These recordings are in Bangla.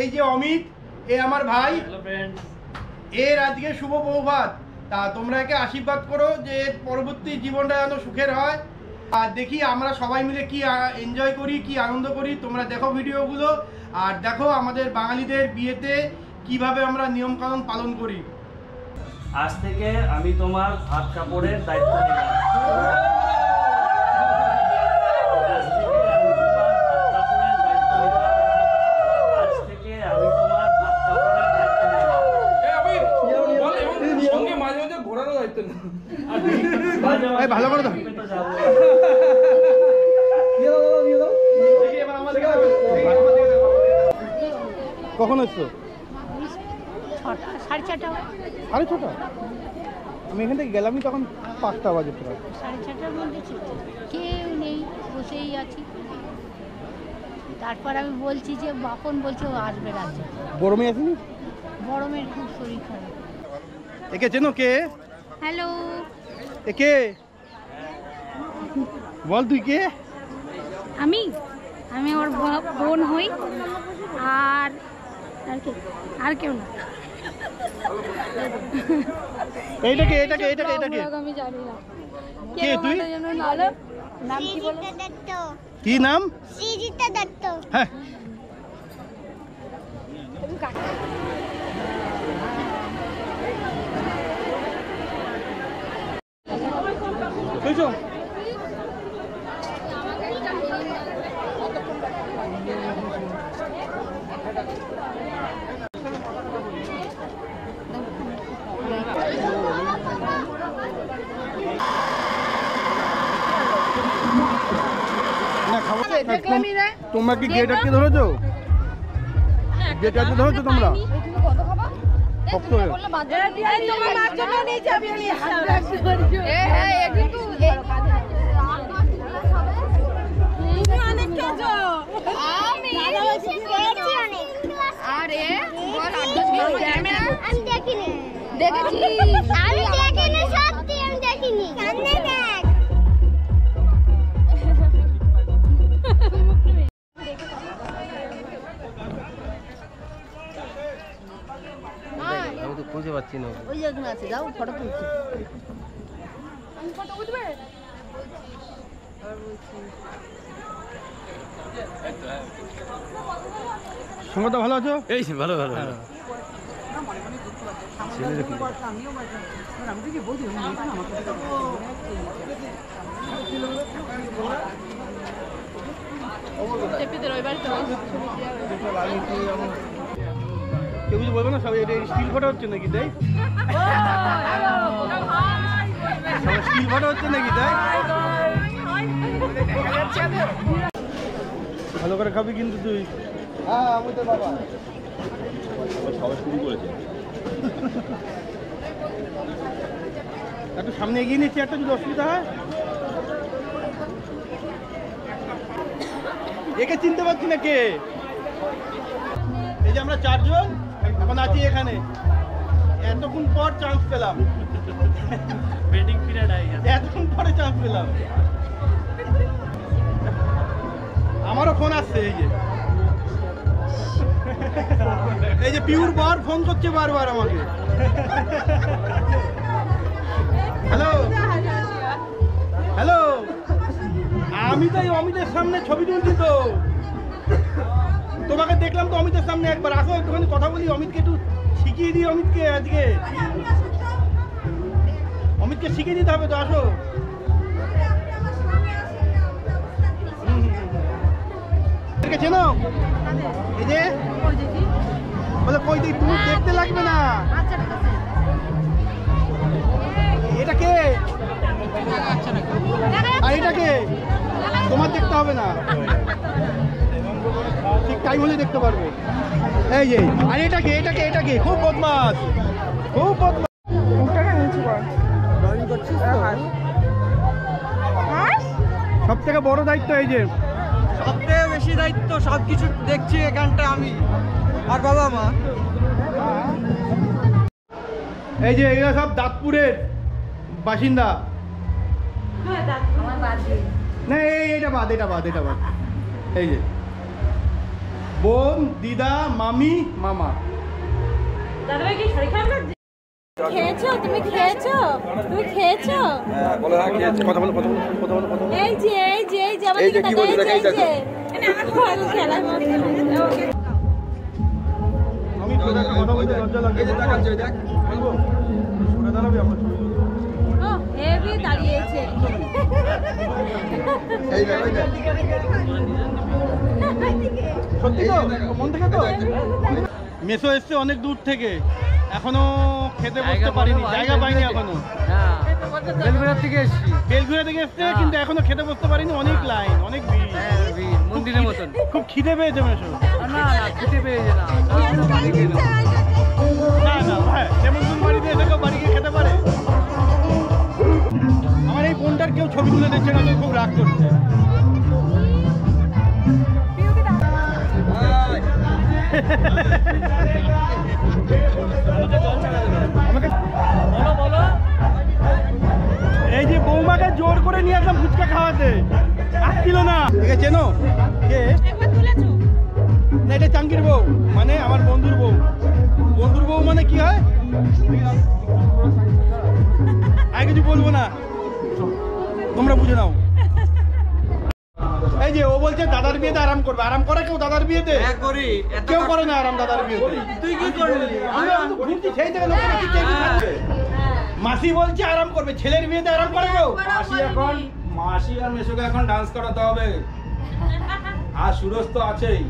এই যে অমিত, এ আমার ভাই। এর আজকে শুভ বৌভাত। তা তোমরা একে আশীর্বাদ করো যে পরবর্তী জীবনটা যেন সুখের হয়। আর দেখি আমরা সবাই মিলে কি এনজয় করি, কি আনন্দ করি। তোমরা দেখো ভিডিওগুলো, আর দেখো আমাদের বাঙালিদের বিয়েতে কিভাবে আমরা নিয়মকানুন পালন করি। আজ থেকে আমি তোমার ভাত কাপড়ের দায়িত্ব নিলাম। ভালো করে কখন এসছো? 6:30। 6:30? আমি এখান থেকে গেলামই তখন 5টা বাজে প্রায়। 6:30টার মধ্যে কেউ নেই, বসেই আছি। তারপর আমি বলছি যে বাপন বলছে ও আসবে রাতে। বড় মেয়ে আসেনি? বড় মেয়ের খুব শরীর খারাপ। একে চেনো? কে? হ্যালো। একে বল, তুই কে? আমি ওর বোন হই। আর কেউ না। এইটাকে আমি জানি না কে তুই? নাম কি বলো? কি নাম? শ্রীজিতা দত্ত। হ্যাঁ। তোমরা কি গেট আটকে ধরেছো? গেট আটকে ধরেছো তোমরা? আমি তো খুঁজে পাচ্ছি না। ওই যেখানে আছে, যাও ফটো তুলছি। সঙ্গটা ভালো আছো? এই ভালো ভালো। কেউ কিছু বলবে না? সব এটা স্টিল ফটো হচ্ছে নাকি? তাই স্টিল ফটো হচ্ছে নাকি? তাই ভালো করে খাবি কিন্তু তুই। হ্যাঁ, আমি তো বাবা সবাই শুরু করেছে। একটু সামনে এগিয়ে নিচ্ছি, একটা যদি অসুবিধা হয়। একে চিনতে পারছি না কে। এই যে আমরা 4 জন এখন আছি এখানে। এতক্ষণ পর চান্স পেলাম। ওয়েটিং পিরিয়ড আই গেছে, এতক্ষণ পরে চান্স পেলাম। আমারও ফোন আসছে। এই যে পিউর বর ফোন করছে বারবার আমাকে। হ্যালো হ্যালো, আমি তো অমিতের সামনে ছবি তুলছি তো। তোমাকে দেখলাম তো অমিতের সামনে। একবার আসো, একটুখানি কথা বলি। অমিতকে একটু শিখিয়ে দিই। অমিতকে আজকে শিখিয়ে দিতে হবে তো। আসো। চেনো? এই যে বলে কই দিই, তুমি দেখতে লাগবে না। এটা কে? আর এটা কে? তোমার দেখতে হবে না, ঠিক টাইম হলে দেখতে পারবে। এই যে, আর এটা কে? খুব বদমাস, খুব বদমাস। সব থেকে বড় দায়িত্ব এই যে, সবথেকে বেশি দায়িত্ব, সবকিছু দেখছি এখানটা আমি আর বাবা মা। এই যে এরা সব দাঁতপুরের বাসিন্দা। না, এটা বাদ। এই যে বোন, দিদা, মামি, মামা। দাদাভাই কি শাড়ি খারাপ লাগছে? খেয়েছো? তুমি খেয়েছো? তুমি খেয়েছো? হ্যাঁ বলো, হ্যাঁ খেয়েছি। কথা বলো। এই যে আমাদের দাদা, এই যে খেলা আমি তোর একটা কথা বলতে লজ্জা লাগে। এই যে তাকাচ্ছে, ওই দেখ। বলবো? সরে দাঁড়াবি আমার ছবি তুলবো। ও হেভি দাঁড়িয়েছে। এই দেখ, ওই দেখ। সত্যি তো? মন থেকে তো? মেসো এসছে অনেক দূর থেকে, এখনো খেতে বসতে পারিনি, জায়গা পাইনি এখনো। বেলগুড়া থেকে এসছি। বেলঘুরা থেকে এসছে কিন্তু এখনো খেতে বসতে পারিনি, অনেক লাইন, অনেক ভিড়। মন্দিরের মতন। খুব খিদে পেয়েছে মেসো। না খেতে পেয়েছে না। না ভাই, যেমন বাড়িতে এসে কেউ বাড়ি গিয়ে খেতে পারে? আমার এই বোনটার কেউ ছবি তুলে দিচ্ছে না, খুব রাগ করছে। এই যে বৌমাকে জোর করে নিয়ে আসলাম ফুচকা খাওয়াতে, আসছিল না। ঠিক আছে, চেনো কে? না, এটা চাঙ্কির বউ, মানে আমার বন্ধুর বউ। বন্ধুর বউ মানে কি হয় আর কিছু বলবো না, তোমরা বুঝে নাও। এই যে ও বলছে দাদার বিয়েতে আরাম করবে। আরাম করে কেউ দাদার বিয়েতে? করি। কেউ করে না আরাম দাদার বিয়েতে। তুই কি করলি? আমি তো ঘুরছি, সেই থেকে লোকেরা কি চেয়ে খাচ্ছে। মাসি বলছে আরাম করবে, ছেলের বিয়েতে আরাম করে কেউ? মাসি আর মেসোকে এখন ডান্স করাতে হবে। আর সুরজ তো আছেই।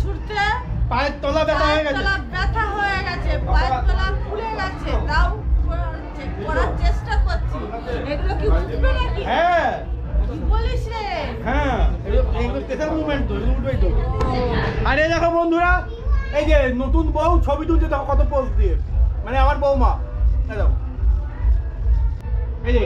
ছুটতে পায়ের তলা ব্যথা হয়ে গেছে। ব্যথা হয়ে গেছে, পায়ের তলা ফুলে গেছে, তাও করার চেষ্টা করছি। এগুলো কি উঠবে নাকি? হ্যাঁ কি বলিস রে? হ্যাঁ, এগুলো স্পেশাল মুভমেন্ট তো, এগুলো উঠবেই তো। আরে দেখো বন্ধুরা, এই যে নতুন বউ ছবি তুলছে, দেখো কত পোজ দিয়ে, মানে আমার বৌমা। দেখো এই যে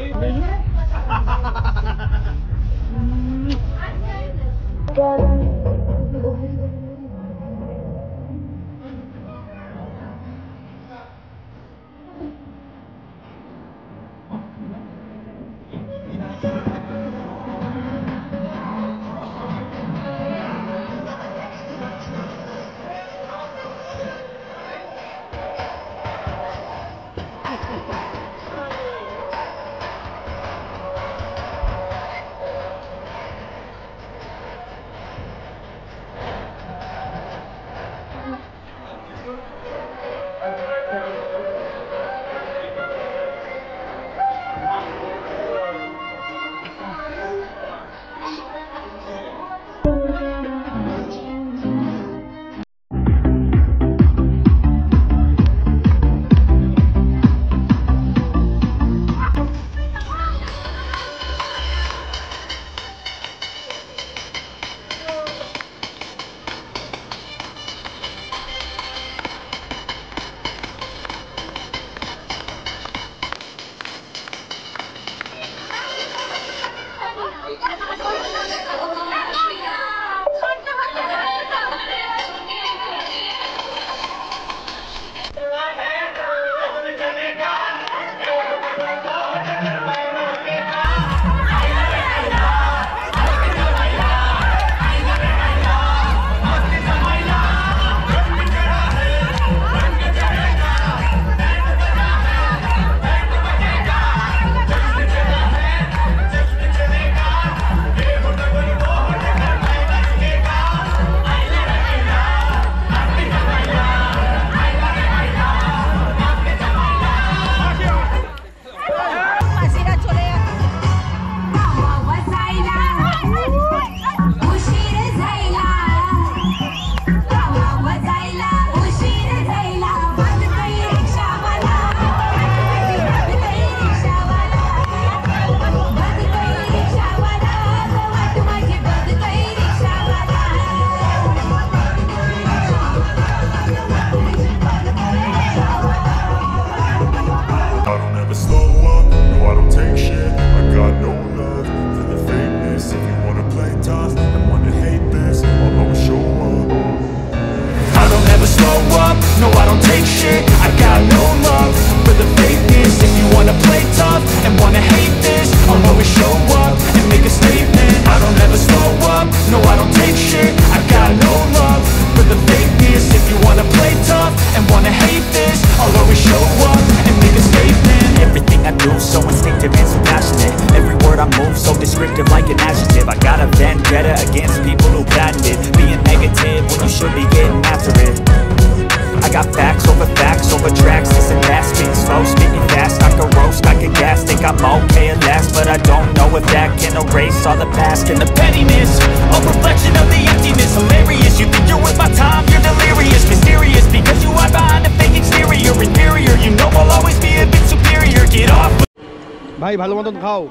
ভাই ভালো মতন খাও,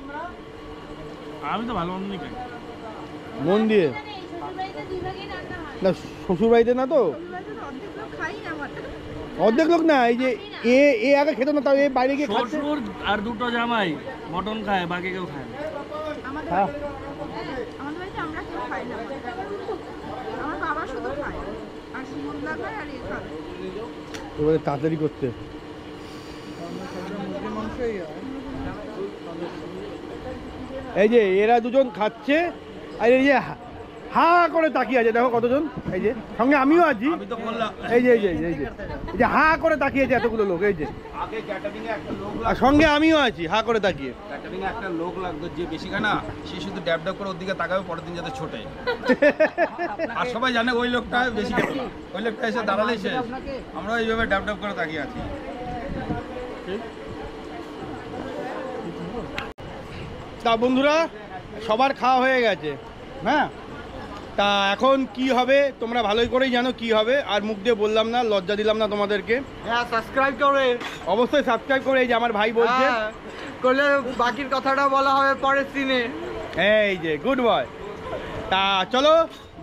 আমি তো ভালো মন্দ খাই। মন দিয়ে। না শ্বশুর বাড়িতে না তো, অর্ধেক লোক না, এই যে এ আগে খেত না, তাও এ বাইরে গিয়ে খাচ্ছে। শ্বশুর আর দুটো জামাই মটন খায়, বাকি কেউ খায় না। হ্যাঁ আমাদের বাড়িতে আমরা কেউ খাই না, আমার বাবা শুধু খায়, আর সুমনদা খায় আর এ খায়। এবারে তাড়াতাড়ি করতে। এই যে এরা দুজন খাচ্ছে, আর এই যে হা করে তাকিয়ে আছে, দেখো কতজন, এই যে সঙ্গে আমিও আছি, আমি তো বললাম এই যে এই যে এই যে এই যে হা করে তাকিয়ে আছে এতগুলো লোক, এই যে আগে ক্যাটারিং এ একটা লোক আর সঙ্গে আমিও আছি হা করে তাকিয়ে। ক্যাটারিং এ একটা লোক লাগতো, যে বেশি খায় না সে শুধু ড্যাব ড্যাব করে ওর দিকে তাকাবে, পরের দিন যাতে ছোটে। আর সবাই জানে ওই লোকটা বেশি খেত না, ওই লোকটা এসে দাঁড়ালেই শেষ। আমরা এইভাবে ড্যাব ড্যাব করে তাকিয়ে আছি। তা বন্ধুরা সবার খাওয়া হয়ে গেছে, হ্যাঁ, তা এখন কি হবে তোমরা ভালোই করেই জানো কি হবে, আর মুখ দিয়ে বললাম না, লজ্জা দিলাম না তোমাদেরকে। হ্যাঁ সাবস্ক্রাইব করে অবশ্যই সাবস্ক্রাইব করে, এই যে আমার ভাই বলছে, হ্যাঁ, করলে বাকির কথাটা বলা হবে পরের সিনে। এই যে গুড বয়। তা চলো,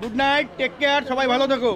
গুড নাইট, টেক কেয়ার, সবাই ভালো থেকো।